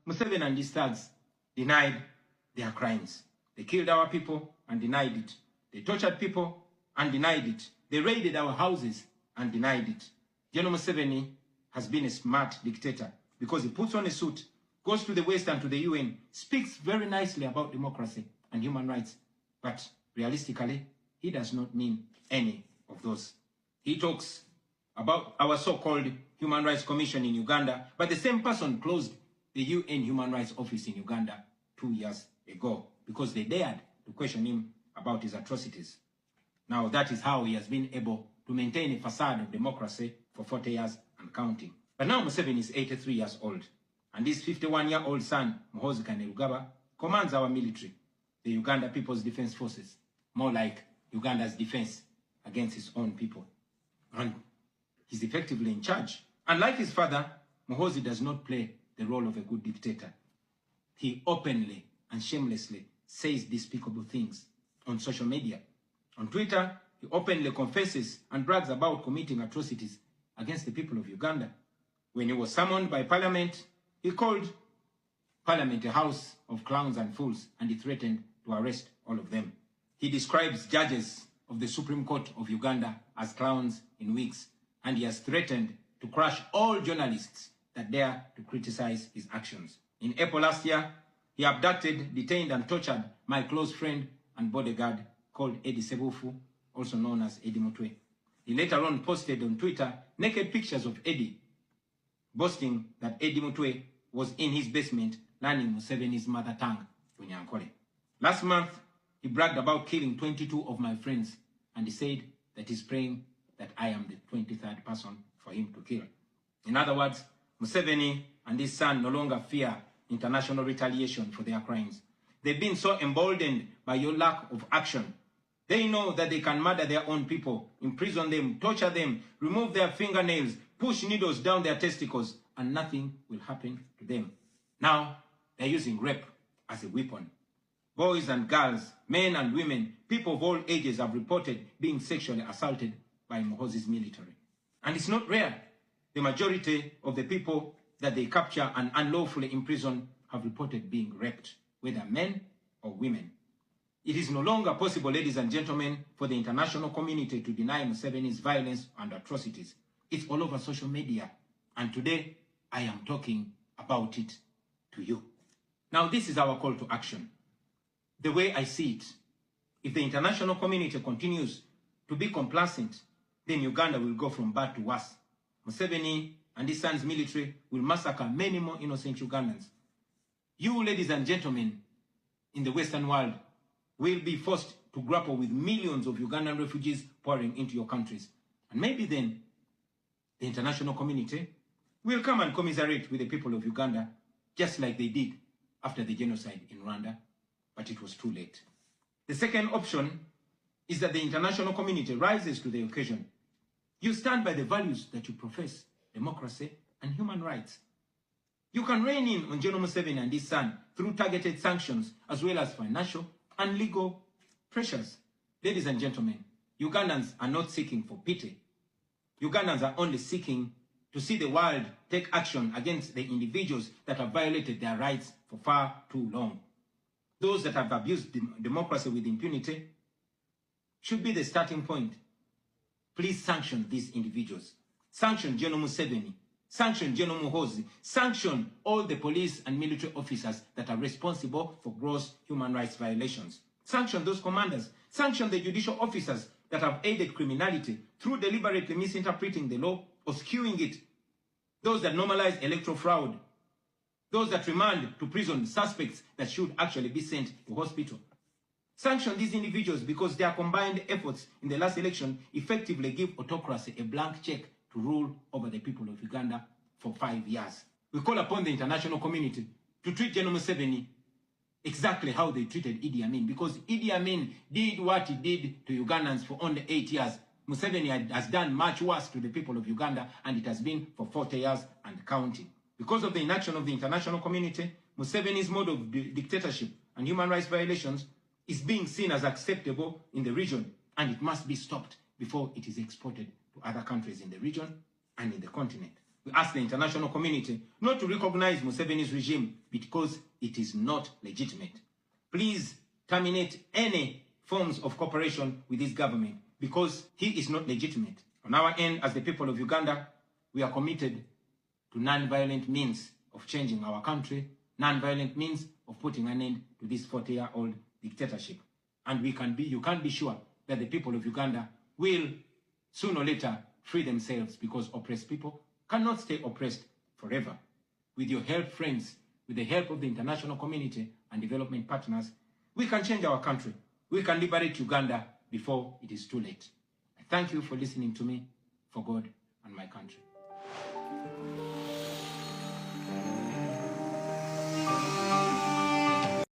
Museveni and his thugs denied their crimes. They killed our people and denied it. They tortured people and denied it. They raided our houses and denied it. General Museveni has been a smart dictator because he puts on a suit, goes to the West and to the UN, speaks very nicely about democracy and human rights, but realistically, he does not mean any of those. He talks about our so-called Human Rights Commission in Uganda, but the same person closed the UN Human Rights Office in Uganda 2 years ago because they dared to question him about his atrocities. Now that is how he has been able to maintain a facade of democracy for 40 years and counting. But now Museveni is 83 years old, and his 51-year-old son, Muhoozi Kainerugaba, commands our military, the Uganda People's Defense Forces, more like Uganda's defense against his own people. And he's effectively in charge. Unlike his father, Muhoozi does not play the role of a good dictator. He openly and shamelessly says despicable things on social media. On Twitter, he openly confesses and brags about committing atrocities against the people of Uganda. When he was summoned by Parliament, he called Parliament a house of clowns and fools, and he threatened to arrest all of them. He describes judges of the Supreme Court of Uganda as clowns in wigs, and he has threatened to crush all journalists that dare to criticize his actions. In April last year, he abducted, detained, and tortured my close friend and bodyguard called Eddie Sebufu, also known as Eddie Mutwe. He later on posted on Twitter naked pictures of Eddie, boasting that Eddie Mutwe was in his basement learning Museveni's mother tongue, Runyankole. Last month, he bragged about killing 22 of my friends, and he said that he's praying that I am the 23rd person for him to kill. In other words, Museveni and his son no longer fear international retaliation for their crimes. They've been so emboldened by your lack of action. They know that they can murder their own people, imprison them, torture them, remove their fingernails, push needles down their testicles, and nothing will happen to them. Now, they're using rape as a weapon. Boys and girls, men and women, people of all ages have reported being sexually assaulted by Muhoozi's military. And it's not rare. The majority of the people that they capture and unlawfully imprison have reported being raped, whether men or women. It is no longer possible, ladies and gentlemen, for the international community to deny Museveni's violence and atrocities. It's all over social media. And today, I am talking about it to you. Now, this is our call to action. The way I see it, if the international community continues to be complacent, then Uganda will go from bad to worse. Museveni and his son's military will massacre many more innocent Ugandans. You, ladies and gentlemen, in the Western world, will be forced to grapple with millions of Ugandan refugees pouring into your countries. And maybe then, the international community will come and commiserate with the people of Uganda, just like they did after the genocide in Rwanda, but it was too late. The second option is that the international community rises to the occasion. You stand by the values that you profess, democracy and human rights. You can rein in on General Museveni and his son through targeted sanctions as well as financial and legal pressures. Ladies and gentlemen, Ugandans are not seeking for pity. Ugandans are only seeking to see the world take action against the individuals that have violated their rights for far too long. Those that have abused democracy with impunity should be the starting point. Please sanction these individuals. Sanction General Museveni. Sanction General Muhoozi. Sanction all the police and military officers that are responsible for gross human rights violations. Sanction those commanders. Sanction the judicial officers that have aided criminality through deliberately misinterpreting the law or skewing it. Those that normalize electoral fraud. Those that remand to prison suspects that should actually be sent to hospital. Sanction these individuals because their combined efforts in the last election effectively give autocracy a blank check to rule over the people of Uganda for 5 years. We call upon the international community to treat General Museveni exactly how they treated Idi Amin, because Idi Amin did what he did to Ugandans for only 8 years. Museveni has done much worse to the people of Uganda, and it has been for 40 years and counting. Because of the inaction of the international community, Museveni's mode of dictatorship and human rights violations is being seen as acceptable in the region, and it must be stopped before it is exported to other countries in the region and in the continent. We ask the international community not to recognize Museveni's regime because it is not legitimate. Please terminate any forms of cooperation with this government because he is not legitimate. On our end, as the people of Uganda, we are committed to non-violent means of changing our country, non-violent means of putting an end to this 40-year-old dictatorship. And you can be sure that the people of Uganda will sooner or later free themselves, because oppressed people cannot stay oppressed forever. With your help, friends, with the help of the international community and development partners, we can change our country. We can liberate Uganda before it is too late. I thank you for listening to me, for God and my country.